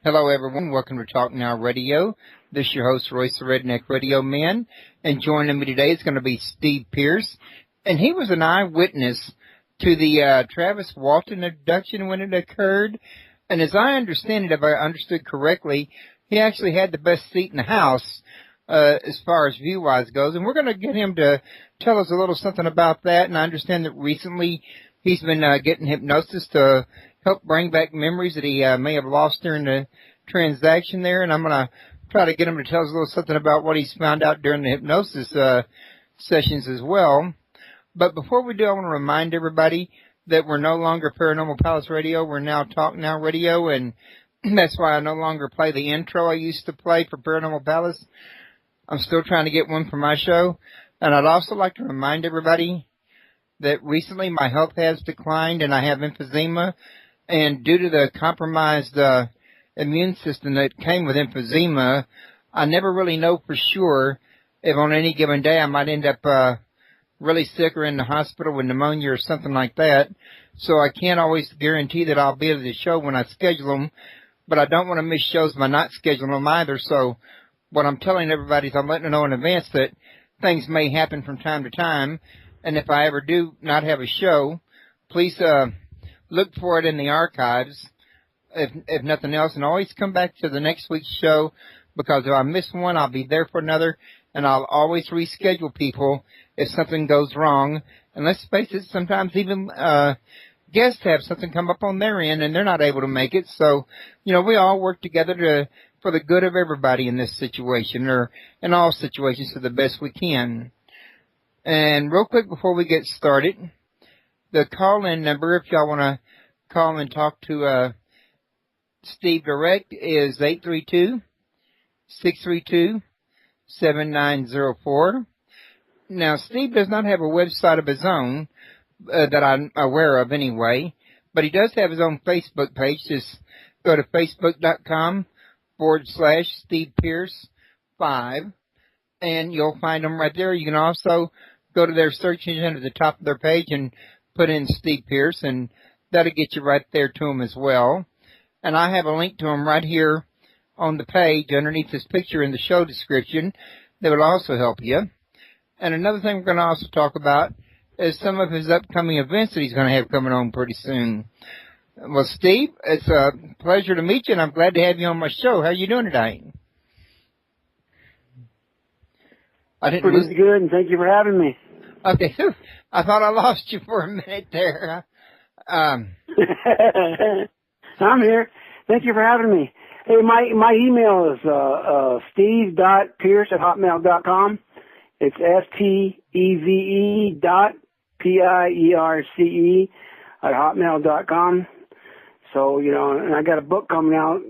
Hello, everyone. Welcome to Talk Now Radio. This is your host, Royce the Redneck Radio Man. And joining me today is going to be Steve Pierce. And he was an eyewitness to the Travis Walton abduction when it occurred. And as I understand it, if I understood correctly, he actually had the best seat in the house as far as view-wise goes. And we're going to get him to tell us a little something about that. And I understand that recently he's been getting hypnosis to help bring back memories that he may have lost during the transaction there. And I'm going to try to get him to tell us a little something about what he's found out during the hypnosis sessions as well. But before we do, I want to remind everybody that we're no longer Paranormal Palace Radio. We're now Talk Now Radio, and that's why I no longer play the intro I used to play for Paranormal Palace. I'm still trying to get one for my show. And I'd also like to remind everybody that recently my health has declined and I have emphysema. And due to the compromised immune system that came with emphysema, I never really know for sure if on any given day I might end up really sick or in the hospital with pneumonia or something like that. So I can't always guarantee that I'll be able to show when I schedule them, but I don't want to miss shows by not scheduling them either. So what I'm telling everybody is I'm letting them know in advance that things may happen from time to time. And if I ever do not have a show, please look for it in the archives, if nothing else, and always come back to the next week's show, because if I miss one, I'll be there for another, and I'll always reschedule people if something goes wrong. And let's face it, sometimes even guests have something come up on their end, and they're not able to make it. So, we all work together for the good of everybody in this situation, or in all situations, to the best we can. And real quick before we get started, the call-in number, if y'all want to call and talk to Steve direct, is 832-632-7904. Now, Steve does not have a website of his own that I'm aware of anyway, but he does have his own Facebook page. Just go to facebook.com/Steve Pierce 5, and you'll find him right there. You can also go to their search engine at the top of their page and put in Steve Pierce, and that'll get you right there to him as well. And I have a link to him right here on the page underneath his picture in the show description that will also help you. And another thing we're going to also talk about is some of his upcoming events that he's going to have coming on pretty soon. Well, Steve, it's a pleasure to meet you, and I'm glad to have you on my show. How are you doing today? Pretty good, and thank you for having me. Okay, I thought I lost you for a minute there. I'm here. Thank you for having me. Hey, my email is steve.pierce@hotmail.com. It's steve.pierce@hotmail.com. So, and I got a book coming out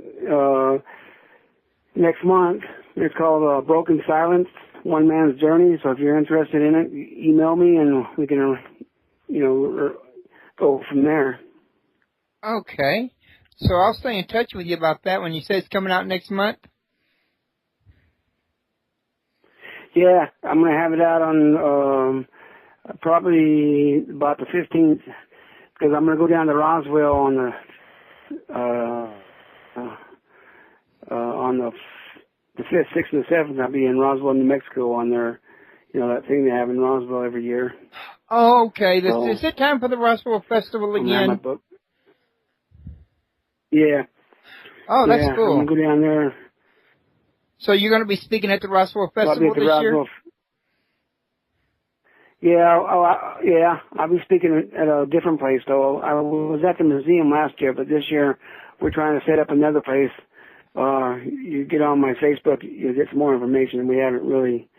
next month. It's called Broken Silence, One Man's Journey. So if you're interested in it, email me and we can, go from there. Okay. So I'll stay in touch with you about that when you say it's coming out next month. Yeah, I'm going to have it out on probably about the 15th, because I'm going to go down to Roswell on the 5th, 6th, and the 7th. I'll be in Roswell, New Mexico on their, that thing they have in Roswell every year. Oh, okay. Is it time for the Roswell Festival again? My book. Yeah. Oh, that's cool. I'm going to go down there. So you're going to be speaking at the Roswell Festival this year? Yeah, I'll be speaking at a different place, though. I was at the museum last year, but this year we're trying to set up another place. You get on my Facebook, you'll get some more information. We haven't really,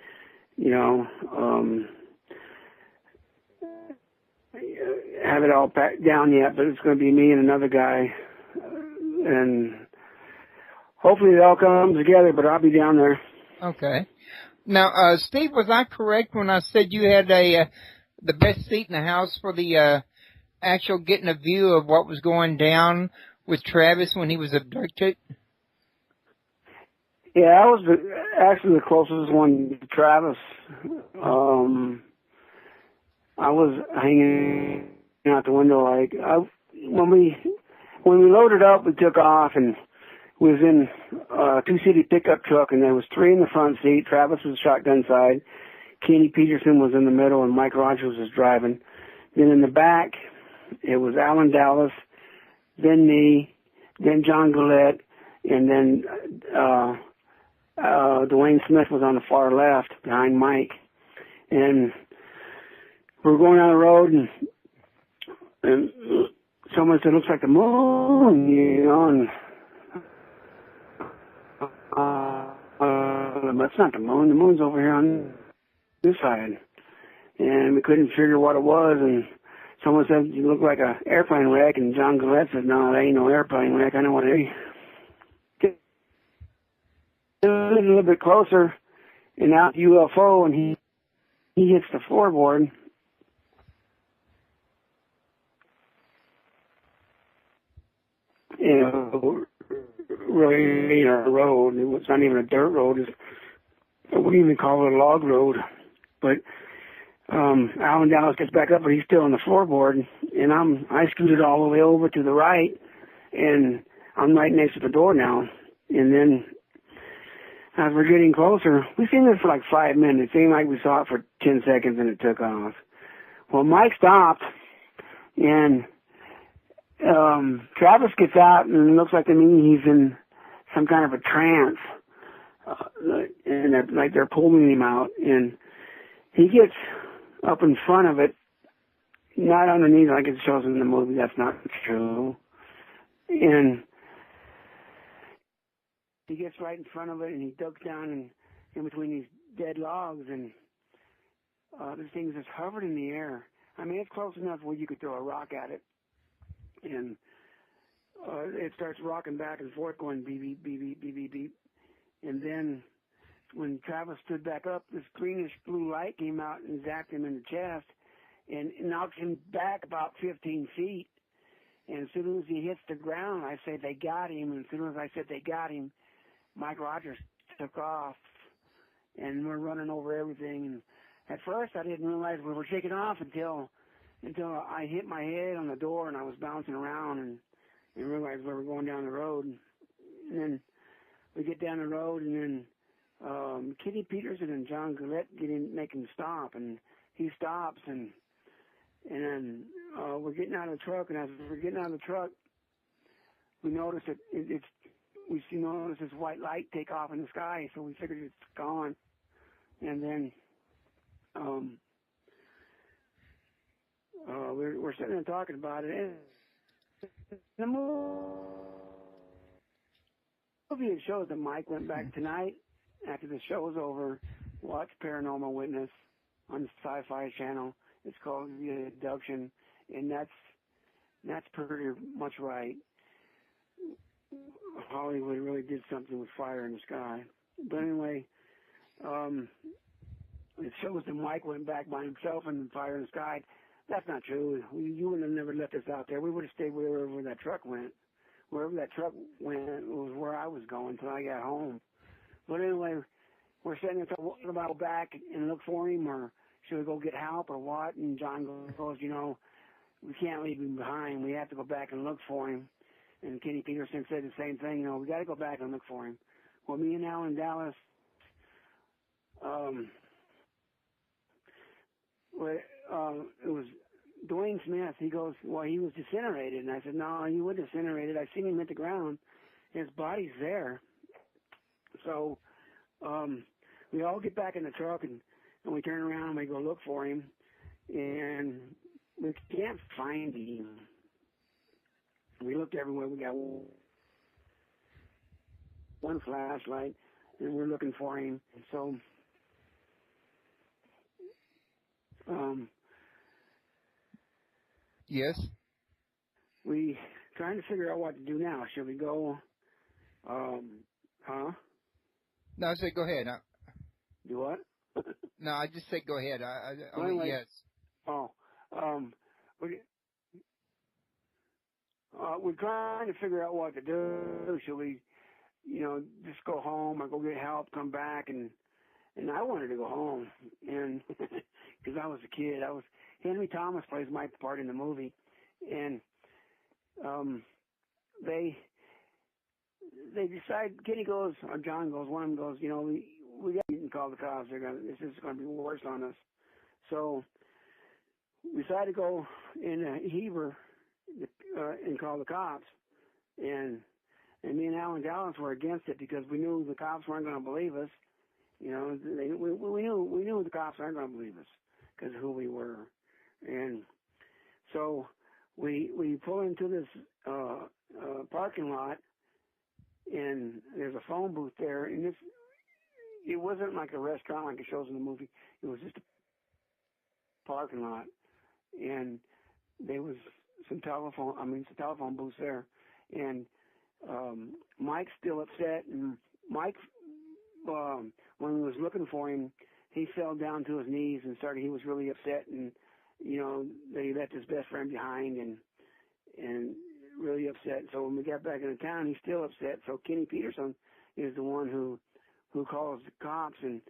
have it all packed down yet, but it's going to be me and another guy. And hopefully it all comes together, but I'll be down there. Okay. Now, Steve, was I correct when I said you had the best seat in the house for the actual getting a view of what was going down with Travis when he was abducted? Yeah, I was actually the closest one to Travis. I was hanging out the window when we loaded up, we took off and was in a two-city pickup truck, and there was three in the front seat. Travis was shotgun side. Kenny Peterson was in the middle, and Mike Rogers was driving. Then in the back, it was Alan Dallas, then me, then John Gillette, and then Dwayne Smith was on the far left behind Mike. And we were going down the road, and someone said, "Looks like the moon," you know, and that's not the moon. The moon's over here on this side. And we couldn't figure what it was, and someone said, "You look like an airplane wreck," and John Gillette said, "No, that ain't no airplane wreck. I know what it is." Get a little bit closer, and out the UFO, and he hits the floorboard. You know, really ain't a road. It's not even a dirt road. I wouldn't even call it a log road. But Alan Dallas gets back up, but he's still on the floorboard, and I scooted all the way over to the right, and I'm right next to the door now. And then as we're getting closer, we've seen this for like 5 minutes. It seemed like we saw it for 10 seconds, and it took off. Well, Mike stopped, and Travis gets out, and it looks like to me he's in some kind of a trance, and they're pulling him out, and he gets up in front of it, not underneath like it shows in the movie. That's not true. And he gets right in front of it, and he ducks down in between these dead logs, and this thing just hovered in the air. I mean, it's close enough where you could throw a rock at it. And it starts rocking back and forth, going beep, beep, beep, beep, beep, beep, beep. And then when Travis stood back up, this greenish blue light came out and zapped him in the chest and knocked him back about 15 feet. And as soon as he hits the ground, I say, "They got him." And as soon as I said they got him, Mike Rogers took off, and we're running over everything. And at first, I didn't realize we were taking off until I hit my head on the door, and I was bouncing around and realized we were going down the road. And then we get down the road, and then Kenny Peterson and John Gillette make him stop, and he stops, and then we're getting out of the truck, and as we're getting out of the truck, we notice that we notice this white light take off in the sky, so we figured it's gone. And then we're sitting there talking about it. And the movie, it shows that Mike went back tonight after the show was over, watched Paranormal Witness on the Sci-Fi Channel. It's called The Abduction, and that's pretty much right. Hollywood really did something with fire in the sky. But anyway, it shows that Mike went back by himself and fire in the sky. That's not true. You would have never left us out there. We would have stayed wherever that truck went. Wherever that truck went was where I was going until I got home. But anyway, we're sitting there talking about go back and look for him, or should we go get help, or what? And John goes, we can't leave him behind. We have to go back and look for him. And Kenny Peterson said the same thing. We got to go back and look for him. Well, me and Alan Dallas, it was Dwayne Smith. He goes, "Well, he was disintegrated." And I said, "No, he wasn't disintegrated. I seen him hit the ground. His body's there." So we all get back in the truck, and we turn around and we go look for him. And we can't find him. We looked everywhere. We got one flashlight, and we're looking for him. So yes, we trying to figure out what to do now. Should we go? No, I said go ahead. Do what? No, I just said go ahead. I mean, anyway, yes. We're trying to figure out what to do. Should we, just go home or go get help, come back? And I wanted to go home, and because I was a kid. Henry Thomas plays my part in the movie, and they decide, Kenny goes, or John goes, one of them goes, we got to call the cops. This is going to be worse on us. So we decided to go in Heber and call the cops. And me and Alan Dallas were against it because we knew the cops weren't going to believe us. We knew the cops aren't going to believe us because of who we were. And so we pull into this parking lot, and there's a phone booth there, and it wasn't like a restaurant like it shows in the movie. It was just a parking lot, and there was some telephone booths there, and Mike's still upset, and Mike, when we was looking for him, he fell down to his knees and he was really upset, and that he left his best friend behind, and really upset. So when we got back into town, he's still upset. So Kenny Peterson is the one who calls the cops, and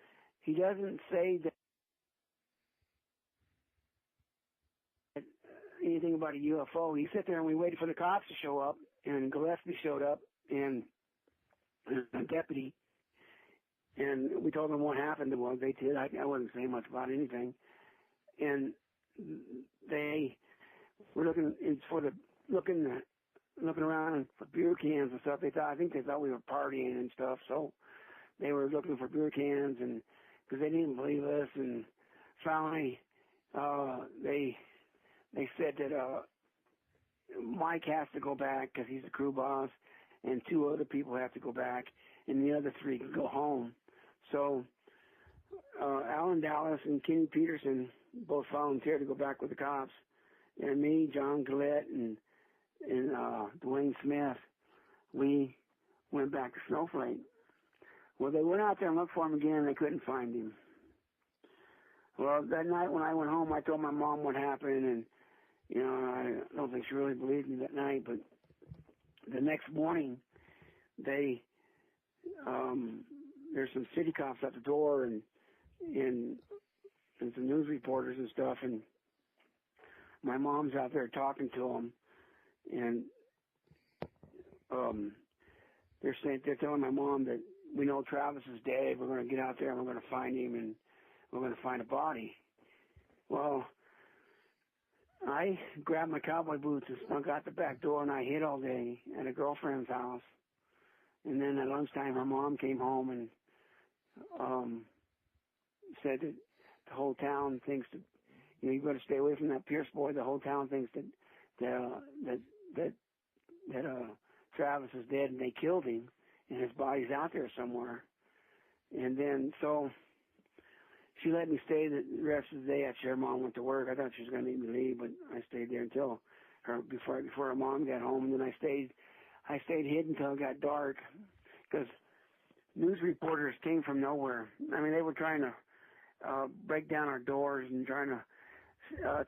he doesn't say that anything about a UFO. He sat there and we waited for the cops to show up, and Gillespie showed up, and a deputy, and we told them what happened. Well, they did. I wasn't saying much about anything, and they were looking around for beer cans and stuff. I think they thought we were partying and stuff, so they were looking for beer cans, and because they didn't believe us. And finally, they said that Mike has to go back because he's the crew boss, and 2 other people have to go back, and the other 3 can go home. So Alan Dallas and Kenny Peterson both volunteered to go back with the cops, and me, John Gillette, and Dwayne Smith, we went back to Snowflake. Well, they went out there and looked for him again, and they couldn't find him. Well, that night when I went home, I told my mom what happened, and I don't think she really believed me that night, but the next morning, there's some city cops at the door, and some news reporters and stuff, and my mom's out there talking to them, and they're telling my mom that we know Travis is dead. We're going to get out there and we're going to find him, and we're going to find a body. Well, I grabbed my cowboy boots and snuck out the back door, and I hid all day at a girlfriend's house. And then at lunchtime, her mom came home and said that the whole town thinks that you got to stay away from that Pierce boy. The whole town thinks that Travis is dead and they killed him, and his body's out there somewhere. And then so she let me stay the rest of the day after her mom went to work. I thought she was going to make me leave, but I stayed there until before her mom got home. And then I stayed hid until it got dark, because news reporters came from nowhere. I mean, they were trying to break down our doors and trying to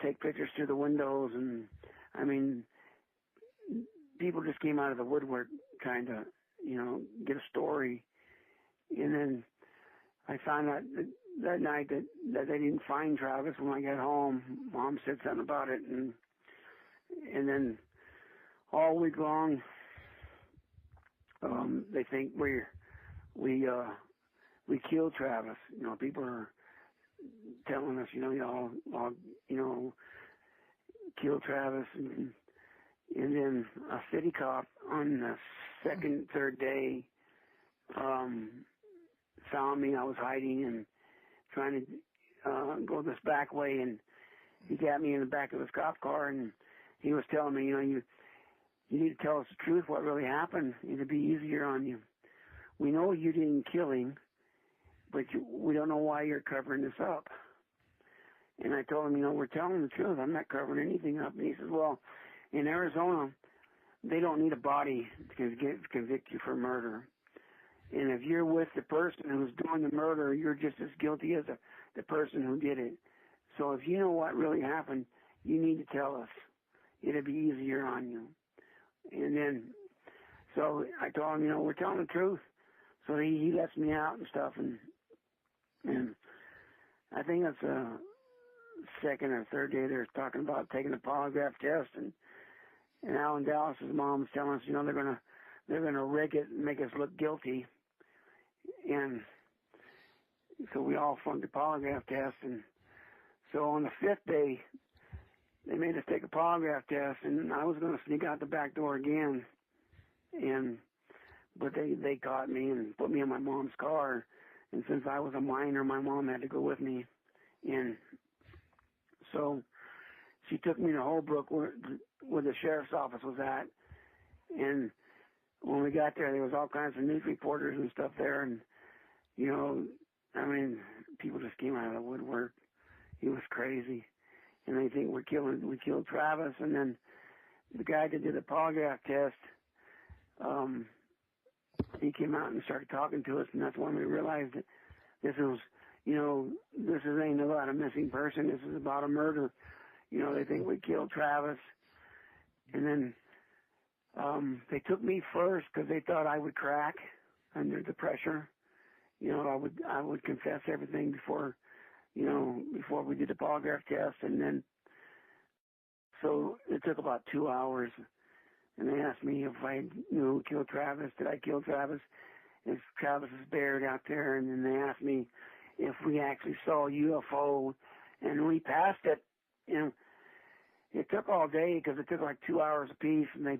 take pictures through the windows, and I mean, people just came out of the woodwork trying to, get a story. And then I found out that night that they didn't find Travis. When I got home, Mom said something about it, and then all week long, they think we killed Travis. People are telling us, y'all killed Travis, and then a city cop on the third day, found me. I was hiding and trying to go this back way, and he got me in the back of his cop car, and he was telling me, you need to tell us the truth, what really happened. It'll be easier on you. We know you didn't kill him, but we don't know why you're covering this up. And I told him, we're telling the truth. I'm not covering anything up. And he says, well, in Arizona, they don't need a body to convict you for murder. And if you're with the person who's doing the murder, you're just as guilty as the person who did it. So if you know what really happened, you need to tell us. It'll be easier on you. And then, so I told him, we're telling the truth. So he lets me out and stuff, and I think that's the second or third day they're talking about taking a polygraph test, and Alan Dallas's mom's telling us, they're they're going to rig it and make us look guilty. And so we all flunked the polygraph test. And so on the 5th day, they made us take a polygraph test, and I was going to sneak out the back door again. But they caught me and put me in my mom's car. And since I was a minor, my mom had to go with me. And so she took me to Holbrook where the sheriff's office was at. And when we got there was all kinds of news reporters and stuff there. And, you know, I mean, people just came out of the woodwork. It was crazy. And they think we killed Travis. And then the guy that did the polygraph test, he came out and started talking to us, and that's when we realized that this was, you know, ain't about a missing person. This is about a murder. You know, they think we killed Travis. And then they took me first because they thought I would crack under the pressure. You know, I would confess everything before we did the polygraph test. And then, so it took about 2 hours. And they asked me if I knew who killed Travis. Did I kill Travis? If Travis is buried out there. And then they asked me if we actually saw a UFO. And we passed it. And it took all day because it took like 2 hours apiece. And they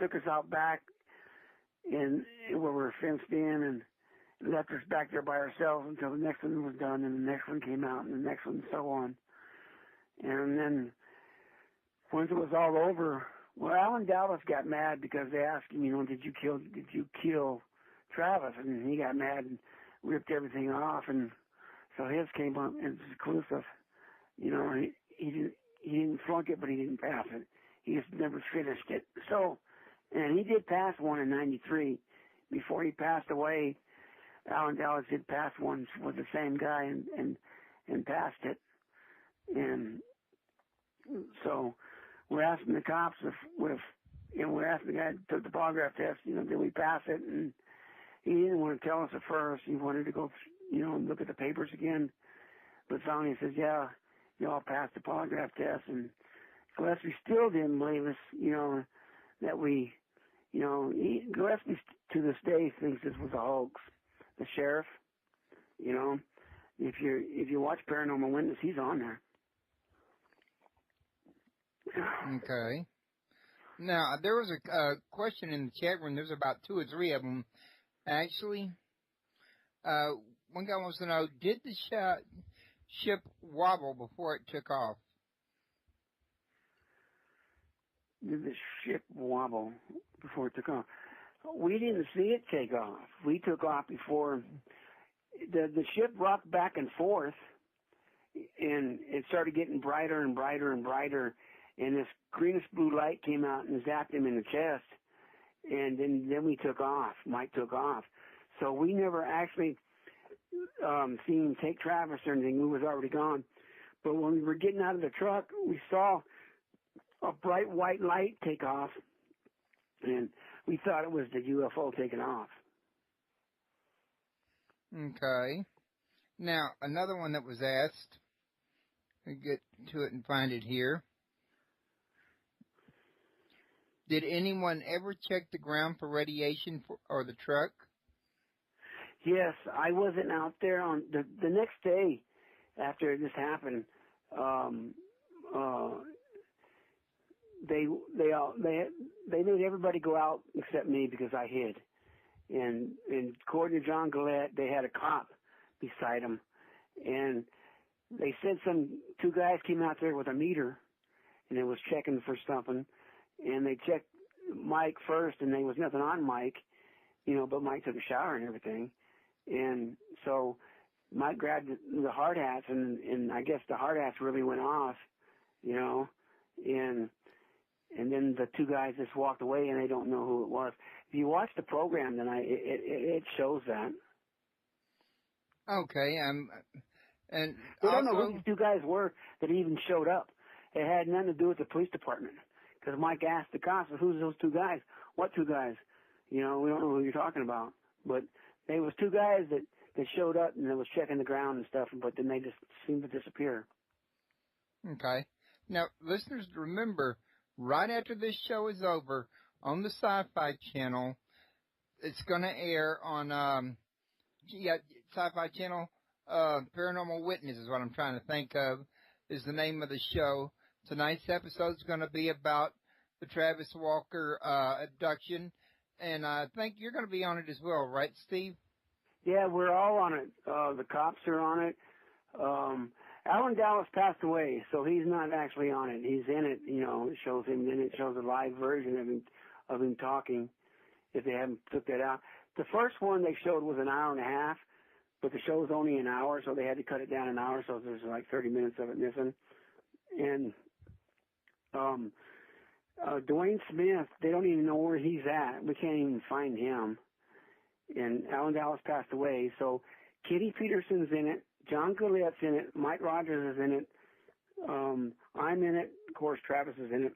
took us out back and where we were fenced in and left us back there by ourselves until the next one was done. And the next one came out and the next one and so on. And then once it was all over, well, Alan Dallas got mad because they asked him, you know, did you kill Travis? And he got mad and ripped everything off. And so his came up and it's conclusive. You know, he didn't flunk it, but he didn't pass it. He just never finished it. So, and he did pass one in 93. Before he passed away, Alan Dallas did pass one with the same guy and passed it. And so we're asking the cops if we're asking the guy who took the polygraph test, you know, did we pass it? And he didn't want to tell us at first. He wanted to go, you know, and look at the papers again. But finally he says, yeah, y'all passed the polygraph test. And Gillespie still didn't believe us, you know, that we, you know, Gillespie to this day thinks this was a hoax. The sheriff, you know, if you watch Paranormal Witness, he's on there. Okay. Now, there was a question in the chat room. There's about 2 or 3 of them, actually. One guy wants to know, did the ship wobble before it took off? Did the ship wobble before it took off? We didn't see it take off. We took off before. The ship rocked back and forth, and it started getting brighter and brighter and brighter. And this greenish blue light came out and zapped him in the chest. And then we took off. Mike took off. So we never actually seen him take Travis or anything. We was already gone. But when we were getting out of the truck, we saw a bright white light take off. And we thought it was the UFO taking off. Okay. Now, another one that was asked, I'll get to it and find it here. Did anyone ever check the ground for radiation or the truck? Yes, I wasn't out there on the next day after this happened. They made everybody go out except me because I hid. And according to John Gillette, they had a cop beside him, and they said 2 guys came out there with a meter, and it was checking for something. And they checked Mike first, and there was nothing on Mike, you know, but Mike took a shower and everything. And so Mike grabbed the hard hats, and I guess the hard hats really went off, you know, and then the 2 guys just walked away, and they don't know who it was. If you watch the program tonight, it shows that. Okay, and we don't know who these 2 guys were that even showed up. It had nothing to do with the police department. Because Mike asked the cops, who's those 2 guys? What 2 guys? You know, we don't know who you're talking about. But there was 2 guys that showed up and they was checking the ground and stuff, but then they just seemed to disappear. Okay. Now, listeners, remember, right after this show is over, on the Sci-Fi Channel. It's going to air on, Sci-Fi Channel. Paranormal Witness is what I'm trying to think of, is the name of the show. Tonight's episode is going to be about the Travis Walker abduction, and I think you're going to be on it as well, right, Steve? Yeah, we're all on it. The cops are on it. Alan Dallas passed away, so he's not actually on it. He's in it, it shows him, then it shows a live version of him talking, if they haven't took that out. The first one they showed was an hour and a half, but the show's only an hour, so they had to cut it down an hour, so there's like 30 minutes of it missing. And Dwayne Smith, they don't even know where he's at. We can't even find him. And Alan Dallas passed away, so Kitty Peterson's in it, John Goulette's in it, Mike Rogers is in it, I'm in it, of course Travis is in it.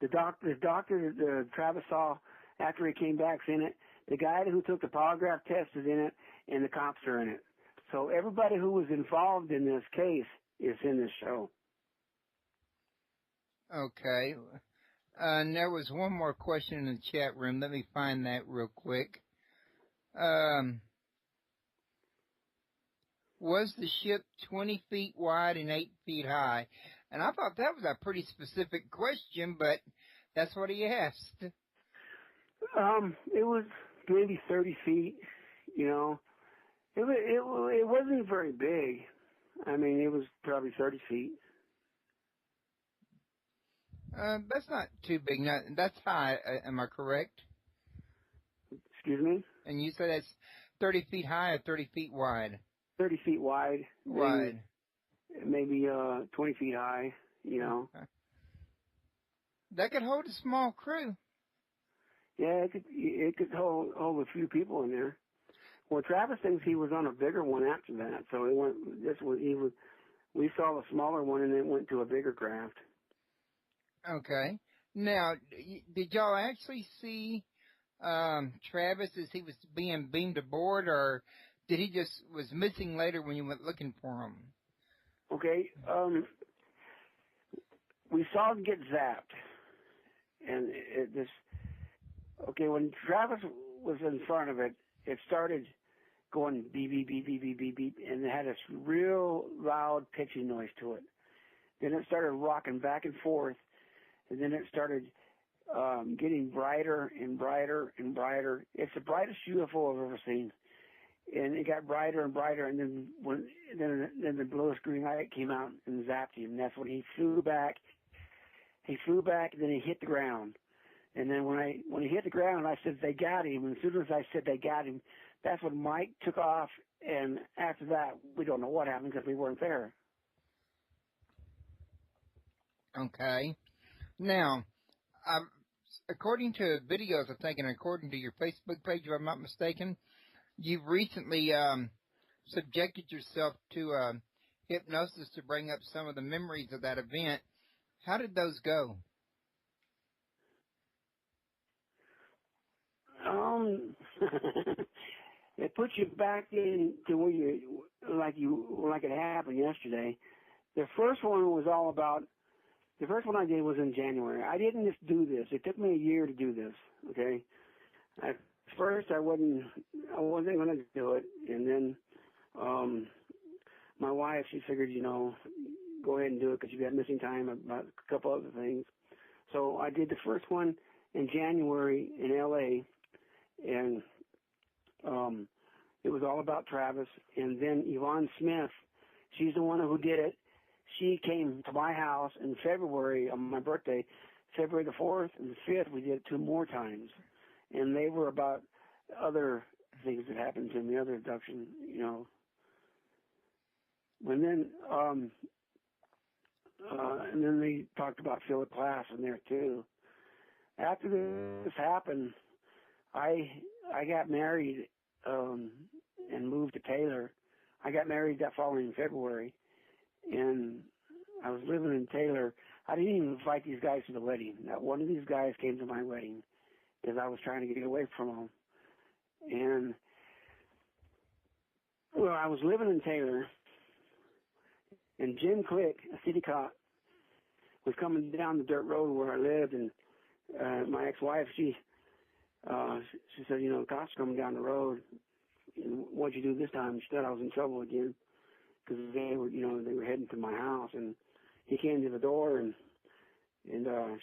The doctor that Travis saw after he came back's in it, the guy who took the polygraph test is in it, and the cops are in it. So everybody who was involved in this case is in this show. Okay. And there was one more question in the chat room. Let me find that real quick. Was the ship 20 feet wide and 8 feet high? And I thought that was a pretty specific question, but that's what he asked. It was maybe 30 feet, It wasn't very big. I mean, it was probably 30 feet. That's not too big. Now, that's high, am I correct? Excuse me? And you said that's 30 feet high or 30 feet wide? 30 feet wide. Wide. Maybe 20 feet high, Okay. That could hold a small crew. Yeah, it could hold a few people in there. Well, Travis thinks he was on a bigger one after that, so we saw a smaller one and then went to a bigger craft. Okay. Now, did y'all actually see Travis as he was being beamed aboard, or did he just was missing later when you went looking for him? Okay. We saw him get zapped, and when Travis was in front of it, it started going beep, beep, beep, beep, beep, beep, beep, and it had this real loud pitching noise to it. Then it started rocking back and forth, and then it started getting brighter and brighter and brighter. It's the brightest UFO I've ever seen. And it got brighter and brighter, and then then the bluish green light came out and zapped him. And that's when he flew back. He flew back, and then he hit the ground. And then when he hit the ground, I said, they got him. And as soon as I said they got him, that's when Mike took off. And after that, we don't know what happened because we weren't there. Okay. Now, according to videos, I think, and according to your Facebook page, if I'm not mistaken, you've recently subjected yourself to hypnosis to bring up some of the memories of that event. How did those go? It puts you back into where like it happened yesterday. The first one I did was in January. I didn't just do this. It took me a year to do this. Okay. At first, I wasn't going to do it, and then my wife, she figured, go ahead and do it because you got missing time about a couple other things. So I did the first one in January in L.A., and it was all about Travis. And then Yvonne Smith, she's the one who did it. She came to my house in February on my birthday, February the 4th and the 5th. We did it 2 more times. And they were about other things that happened to me, other abduction, And then they talked about Philip Glass in there too. After this happened, I got married and moved to Taylor. I got married that following February, and I was living in Taylor. I didn't even invite these guys to the wedding. Not one of these guys came to my wedding because I was trying to get away from them. And well, I was living in Taylor, and Jim Click, a city cop, was coming down the dirt road where I lived, and my ex-wife, she said, you know, the cops are coming down the road. And what'd you do this time? She thought I was in trouble again because they were heading to my house, and he came to the door, and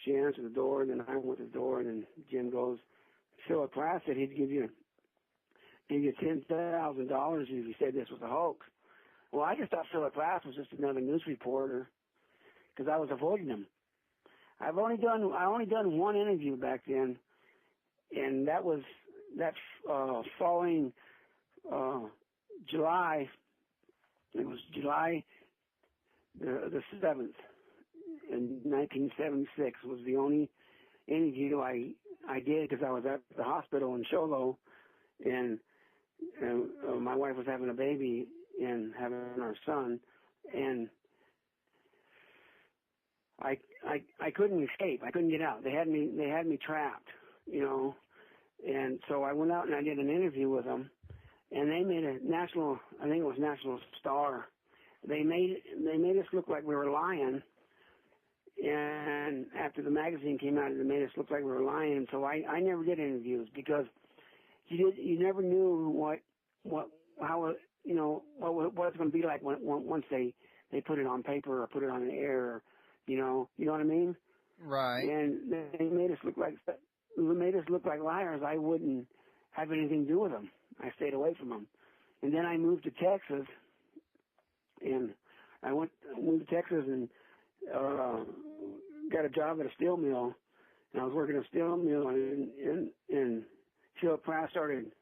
she answered the door, and then I went to the door, and then Jim goes, Philip Platt said he'd give you $10,000 if you said this was a hoax. Well, I just thought Philip Platt was just another news reporter because I was avoiding him. I only done one interview back then, and that's following July. It was July the 7th in 1976 was the only interview I did because I was at the hospital in Show Low, and my wife was having a baby and having our son, and I couldn't escape. I couldn't get out. They had me trapped, you know. And so I went out and I did an interview with them, and they made I think it was National Star. They made us look like we were lying. And after the magazine came out, they made us look like we were lying. So I never did interviews because you never knew what it's going to be like once they put it on paper or put it on the air, you know what I mean? Right. And they made us look like liars. I wouldn't have anything to do with them. I stayed away from them. And then I moved to Texas, and I moved to Texas and got a job at a steel mill, and I was working at a steel mill, and Phil Pratt started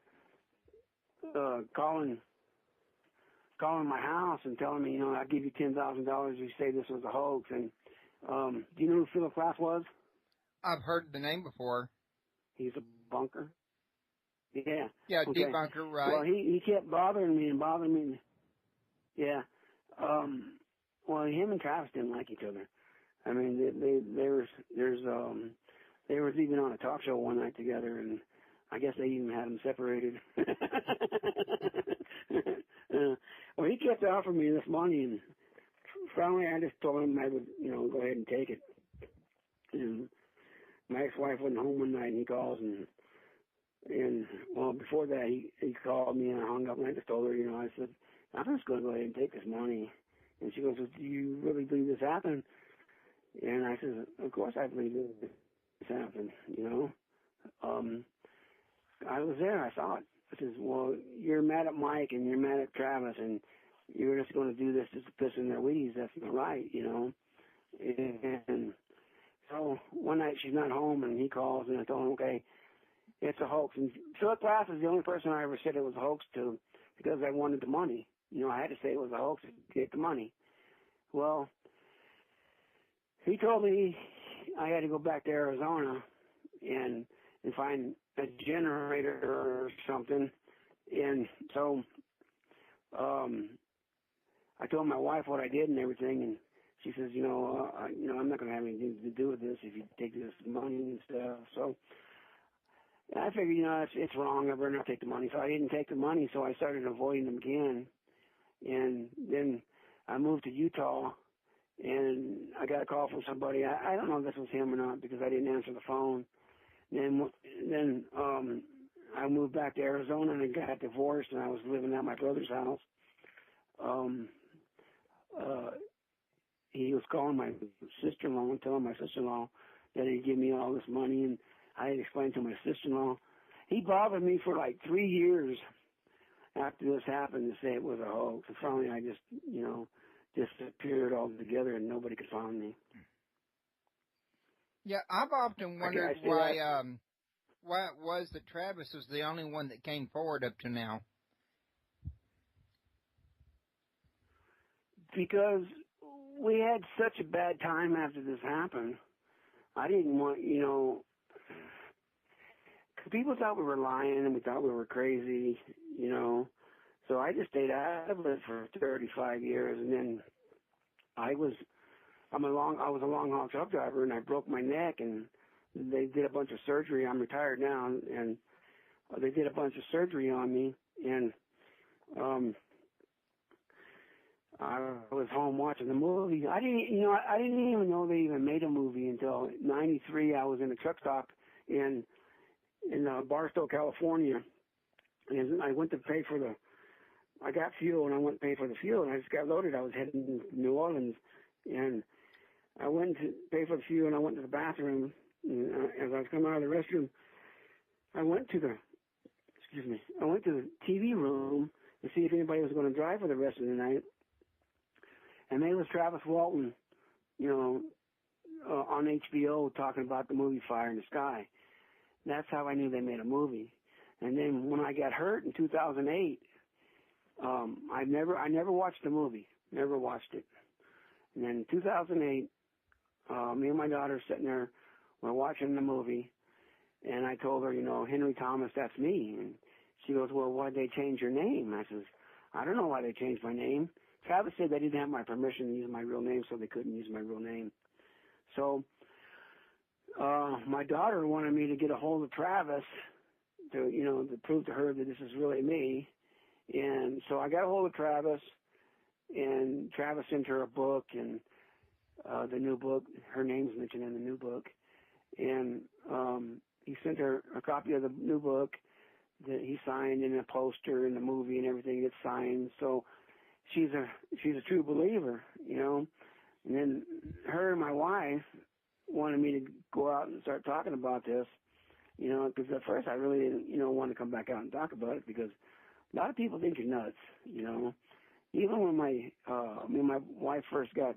calling my house and telling me, you know, I'll give you $10,000 if you say this was a hoax. And do you know who Philip Plath was? I've heard the name before. He's a bunker. Yeah. Yeah, okay. debunker, right. Well, he kept bothering me. Yeah. Well, him and Travis didn't like each other. I mean, they was even on a talk show one night together, and I guess they even had them separated. Well, he kept offering me this money, and finally I just told him I would, you know, go ahead and take it. And my ex-wife wasn't home one night, and he calls, and well, before that, he called me, and I hung up, and I just told her, you know, I said, I'm just going to go ahead and take this money. And she goes, well, do you really believe this happened? And I said, of course I believe this happened, you know. I was there, I saw it. I says, well, you're mad at Mike and you're mad at Travis, and you're just going to do this just to piss in their weeds. That's not right, you know. And so one night she's not home, and he calls, and I told him, okay, it's a hoax. And Philip Plath is the only person I ever said it was a hoax to because I wanted the money. You know, I had to say it was a hoax to get the money. Well, he told me I had to go back to Arizona and find a generator or something. And so I told my wife what I did and everything, and she says, I'm not going to have anything to do with this if you take this money and stuff. So I figured, it's wrong. I better not take the money. So I didn't take the money, so I started avoiding them again. And then I moved to Utah, and I got a call from somebody. I don't know if this was him or not because I didn't answer the phone. Then I moved back to Arizona, and I got divorced, and I was living at my brother's house. He was calling my sister-in-law and telling my sister-in-law that he'd give me all this money, and I had explained to my sister-in-law. He bothered me for like 3 years after this happened to say it was a hoax. And finally I just, disappeared altogether and nobody could find me. Yeah, I've often wondered why it was that Travis was the only one that came forward up to now. Because we had such a bad time after this happened. I didn't want, because people thought we were lying and we thought we were crazy, So I just stayed out of it for 35 years, and then I was a long haul truck driver, and I broke my neck, and they did a bunch of surgery. I'm retired now, and they did a bunch of surgery on me, and I was home watching the movie. I didn't even know they even made a movie until '93. I was in a truck stop in Barstow, California, and I went to pay for I got fuel, and I went to pay for the fuel, and I just got loaded. I was heading to New Orleans, and I went to pay for the fuel, and I went to the bathroom. And as I was coming out of the restroom, I went to the TV room to see if anybody was going to drive for the rest of the night. And there was Travis Walton, on HBO talking about the movie Fire in the Sky. That's how I knew they made a movie. And then when I got hurt in 2008, I never watched the movie. Never watched it. And then in 2008, me and my daughter sitting there, we're watching the movie, and I told her, Henry Thomas, that's me. And she goes, well, why'd they change your name? I says, I don't know why they changed my name. Travis said they didn't have my permission to use my real name, so they couldn't use my real name. So my daughter wanted me to get a hold of Travis to prove to her that this is really me. And so I got a hold of Travis, and Travis sent her a book, and the new book, her name's mentioned in the new book. And he sent her a copy of the new book that he signed, in a poster and the movie and everything that's signed. So she's a true believer, And then her and my wife wanted me to go out and start talking about this, because at first I really didn't, want to come back out and talk about it, because a lot of people think you're nuts, Even when me and my wife first got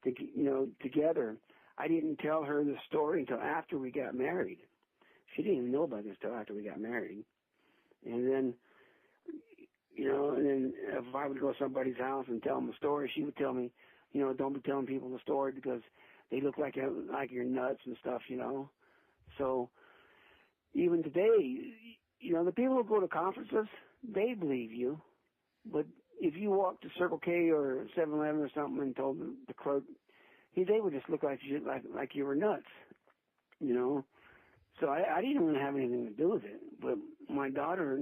together, I didn't tell her the story until after we got married. She didn't even know about this until after we got married. And then, and then if I would go to somebody's house and tell them a story, she would tell me, don't be telling people the story because they look like you're nuts and stuff, So even today, the people who go to conferences, they believe you. But if you walk to Circle K or 7-Eleven or something and told the clerk, they would just look like you were nuts, So I didn't want to have anything to do with it. But my daughter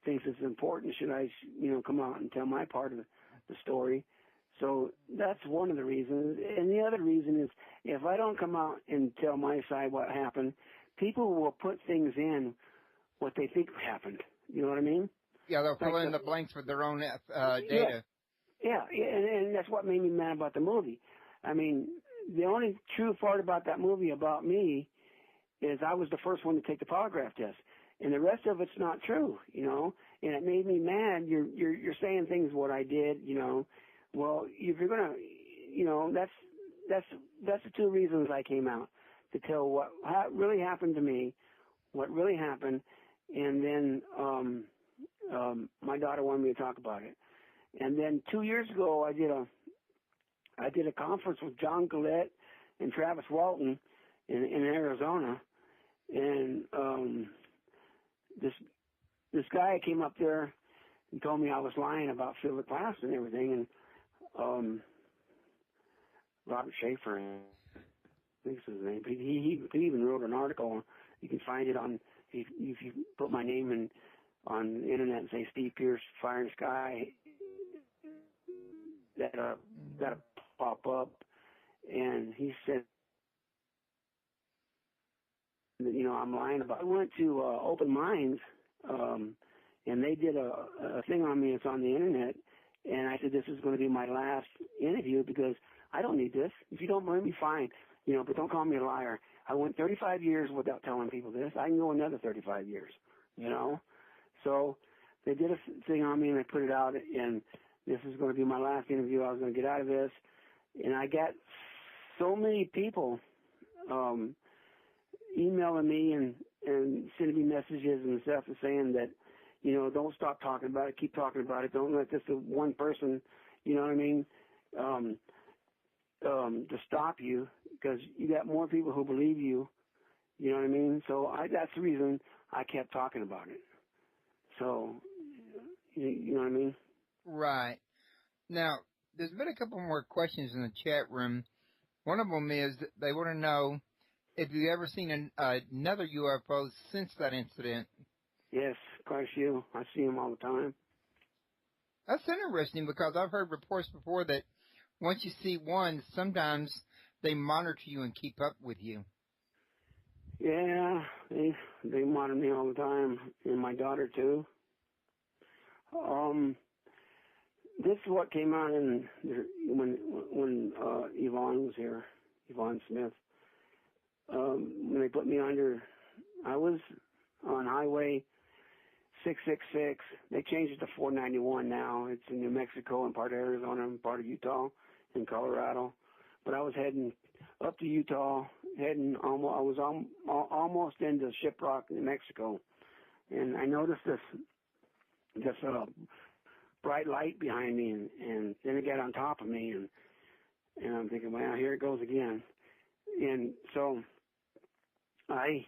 thinks it's important. Should I, come out and tell my part of the story? So that's one of the reasons. And the other reason is if I don't come out and tell my side what happened, people will put things in what they think happened. You know what I mean? Yeah, they'll fill in the blanks with their own data. Yeah, and that's what made me mad about the movie. I mean, the only true part about that movie about me is I was the first one to take the polygraph test, and the rest of it's not true, And it made me mad. You're saying things what I did, Well, if you're gonna, that's the two reasons I came out, to tell what really happened to me, what really happened, and then my daughter wanted me to talk about it. And then 2 years ago, I did a conference with John Gillette and Travis Walton in Arizona, and this guy came up there and told me I was lying about Philip Glass and everything, and Robert Schaefer, I think is his name. He even wrote an article. You can find it on if you put my name in on the internet and say Steve Pierce Fire in the Sky. That'll pop up, and he said that, I'm lying about it. I went to Open Minds, and they did a thing on me. It's on the internet, and I said this is going to be my last interview because I don't need this. If you don't believe me, fine, but don't call me a liar. I went 35 years without telling people this. I can go another 35 years, So they did a thing on me, and they put it out, and this is going to be my last interview. I was going to get out of this. And I got so many people emailing me and sending me messages and stuff and saying that, don't stop talking about it. Keep talking about it. Don't let this one person, to stop you, because you got more people who believe you. You know what I mean? So that's the reason I kept talking about it. So, you know what I mean? Right. Now, there's been a couple more questions in the chat room. One of them is they want to know if you've ever seen another UFO since that incident. Yes, quite a few. I see them all the time. That's interesting because I've heard reports before that once you see one, sometimes they monitor you and keep up with you. Yeah, they monitor me all the time, and my daughter too. This is what came out when Yvonne was here, Yvonne Smith. When they put me under, I was on Highway 666. They changed it to 491 now. It's in New Mexico and part of Arizona and part of Utah and Colorado. But I was heading up to Utah, I was almost into Shiprock, New Mexico, and I noticed this bright light behind me, and then it got on top of me, and I'm thinking, well, here it goes again. And so I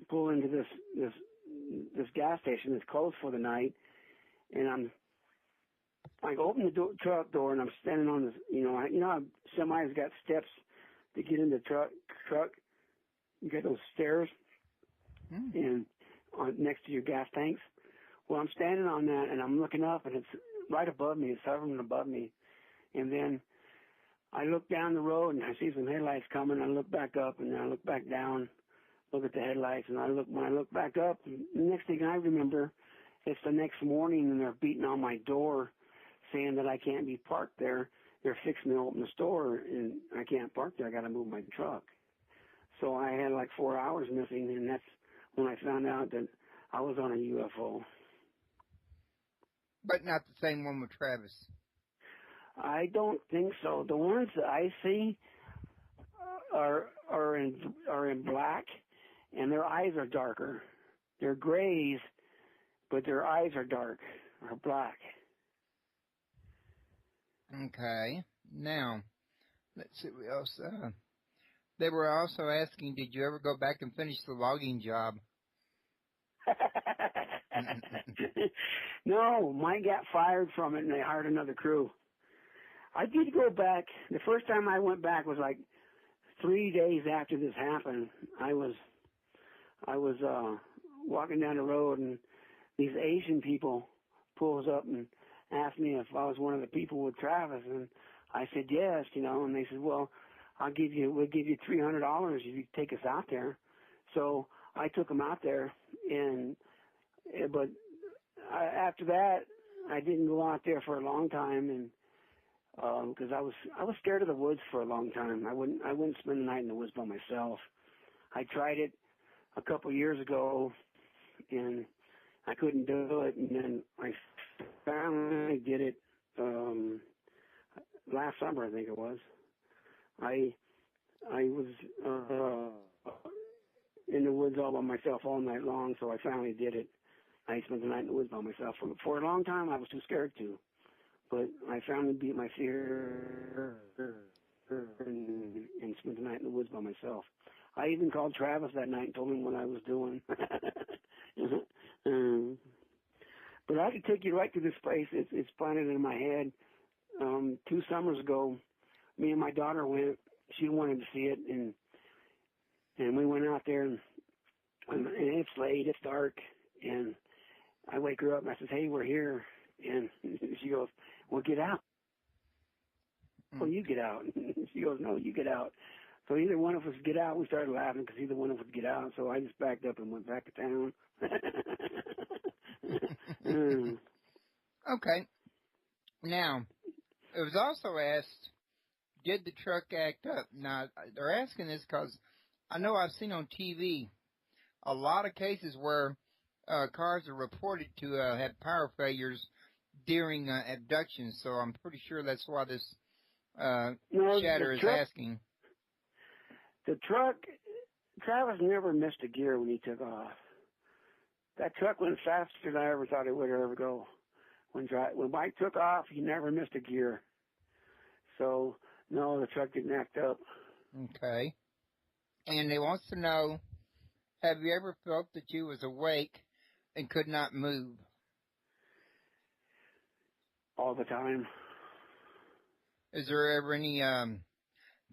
pull into this gas station that's closed for the night, and I open the truck door, and I'm standing on this, how semis got steps to get in the truck. You got those stairs, and next to your gas tanks. Well, I'm standing on that, and I'm looking up, and it's right above me. It's hovering above me. And then I look down the road, and I see some headlights coming. I look back up, and then I look back down, look at the headlights, and when I look back up, the next thing I remember, it's the next morning, and they're beating on my door, saying that I can't be parked there. They're fixing to open the store, and I can't park there. I got to move my truck. So I had like 4 hours missing, and that's when I found out that I was on a UFO. But not the same one with Travis. I don't think so. The ones that I see are in black, and their eyes are darker. They're grays, but their eyes are dark or black. Okay. Now, let's see what else. They were also asking, did you ever go back and finish the logging job? No, mine got fired from it, and they hired another crew. I did go back. The first time I went back was like 3 days after this happened. I was walking down the road, and these Asian people pulls up and asked me if I was one of the people with Travis, and I said yes, and they said, well, we'll give you $300 if you take us out there. So I took them out there, but after that, I didn't go out there for a long time, and because I was scared of the woods for a long time. I wouldn't spend the night in the woods by myself. I tried it a couple years ago, and I couldn't do it, and then I finally did it last summer, I think it was. I was in the woods all by myself all night long, so I finally did it. I spent the night in the woods by myself. For a long time, I was too scared to, but I finally beat my fear and spent the night in the woods by myself. I even called Travis that night and told him what I was doing. But I could take you right to this place. It's planted in my head. 2 summers ago, me and my daughter went. She wanted to see it, and we went out there, and it's late, it's dark, and I wake her up and I says, hey, we're here. And she goes, well, get out. Well, you get out. She goes, no, you get out. So either one of us get out. We started laughing because either one of us get out. So I just backed up and went back to town. Okay. Now, it was also asked, did the truck act up? Now, they're asking this because I know I've seen on TV a lot of cases where cars are reported to have power failures during abductions, so I'm pretty sure that's why this chatter is asking. The truck, Travis never missed a gear when he took off. That truck went faster than I ever thought it would ever go. When Mike took off, he never missed a gear. So, no, the truck didn't act up. Okay. And he wants to know, have you ever felt that you was awake and could not move? All the time. Is there ever any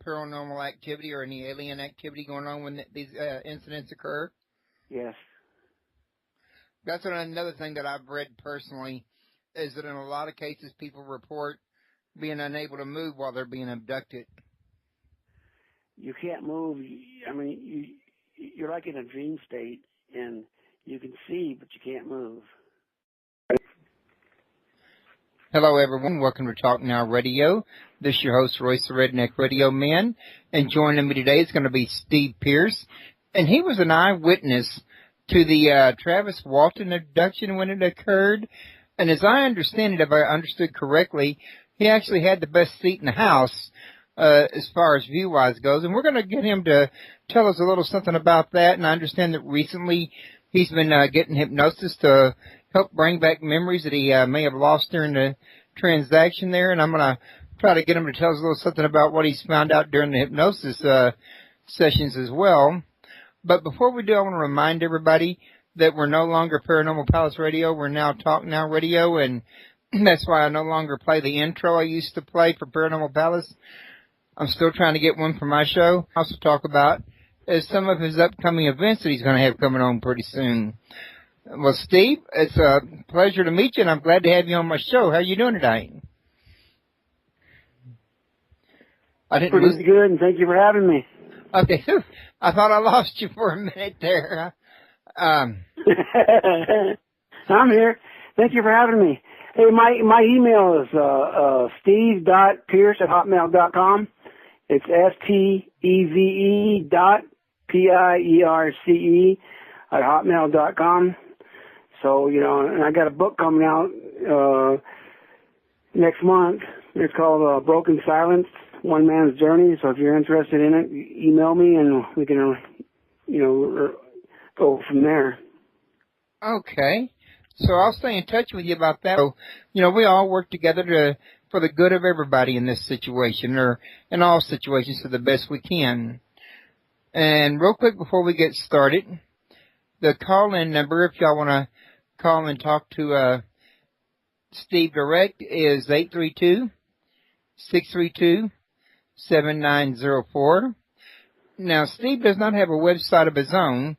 paranormal activity or any alien activity going on when these incidents occur? Yes. That's another thing that I've read personally, is that in a lot of cases people report being unable to move while they're being abducted. You can't move. I mean, you're like in a dream state, and you can see, but you can't move. Hello, everyone. Welcome to Talk Now Radio. This is your host, Royce the Redneck Radio Man. And joining me today is going to be Steve Pierce. And he was an eyewitness to the Travis Walton abduction when it occurred. And as I understand it, if I understood correctly, he actually had the best seat in the house as far as view-wise goes. And we're going to get him to tell us a little something about that. And I understand that recently he's been getting hypnosis to help bring back memories that he may have lost during the transaction there. And I'm going to try to get him to tell us a little something about what he's found out during the hypnosis sessions as well. But before we do, I want to remind everybody that we're no longer Paranormal Palace Radio. We're now Talk Now Radio, and that's why I no longer play the intro I used to play for Paranormal Palace. I'm still trying to get one for my show. I also talk about some of his upcoming events that he's going to have coming on pretty soon. Well, Steve, it's a pleasure to meet you, and I'm glad to have you on my show. How are you doing today? Pretty good, and thank you for having me. Okay, I thought I lost you for a minute there. I'm here. Thank you for having me. Hey, my email is steve.pierce@hotmail.com. It's steve.pierce@hotmail.com. So, and I got a book coming out next month. It's called Broken Silence, One Man's Journey. So if you're interested in it, email me and we can, go from there. Okay. So I'll stay in touch with you about that. So, we all work together for the good of everybody in this situation, or in all situations, to the best we can. And real quick before we get started, the call-in number, if y'all want to call and talk to Steve direct, is 832-632-7904. Now, Steve does not have a website of his own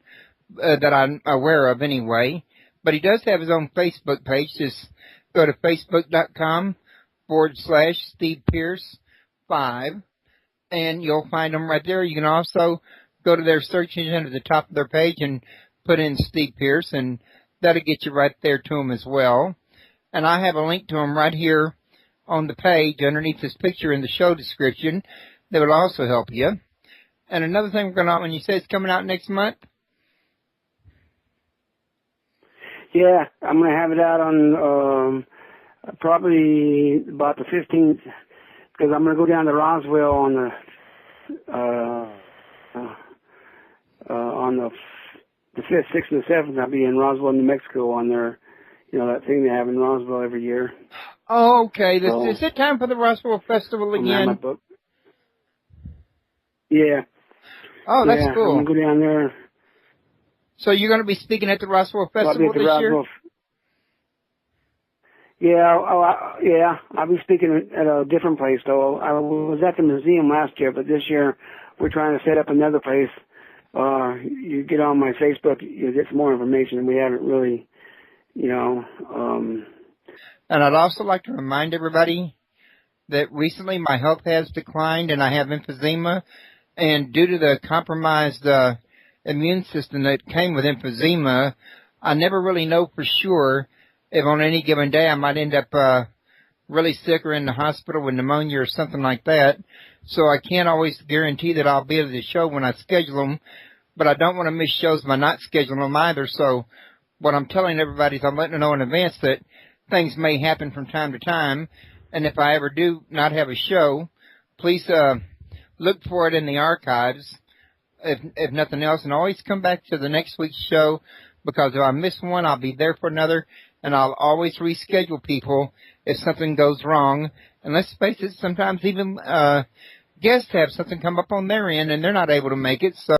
that I'm aware of anyway, but he does have his own Facebook page. Just go to facebook.com/Steve Pierce 5, and you'll find him right there. You can also go to their search engine at the top of their page and put in Steve Pierce, and that'll get you right there to him as well. And I have a link to him right here on the page underneath his picture in the show description that will also help you. And another thing we're going to, when you say it's coming out next month? Yeah, I'm going to have it out on probably about the 15th, because I'm going to go down to Roswell on the 5th, 6th, and the 7th. I'll be in Roswell, New Mexico on their, that thing they have in Roswell every year. Oh, okay. Is it time for the Roswell Festival again? Yeah. Oh, that's cool. I'm going to go down there. So you're going to be speaking at the Roswell Festival this year? Yeah, I'll be speaking at a different place, though. I was at the museum last year, but this year we're trying to set up another place. You get on my Facebook, you'll get some more information, and we haven't really, And I'd also like to remind everybody that recently my health has declined and I have emphysema, and due to the compromised immune system that came with emphysema, I never really know for sure if on any given day I might end up really sick or in the hospital with pneumonia or something like that. So I can't always guarantee that I'll be at the show when I schedule them, but I don't want to miss shows by not scheduling them either. So what I'm telling everybody is I'm letting them know in advance that things may happen from time to time, and if I ever do not have a show, please look for it in the archives, if nothing else, and always come back to the next week's show, because if I miss one, I'll be there for another, and I'll always reschedule people if something goes wrong. And let's face it, sometimes even guests have something come up on their end, and they're not able to make it, so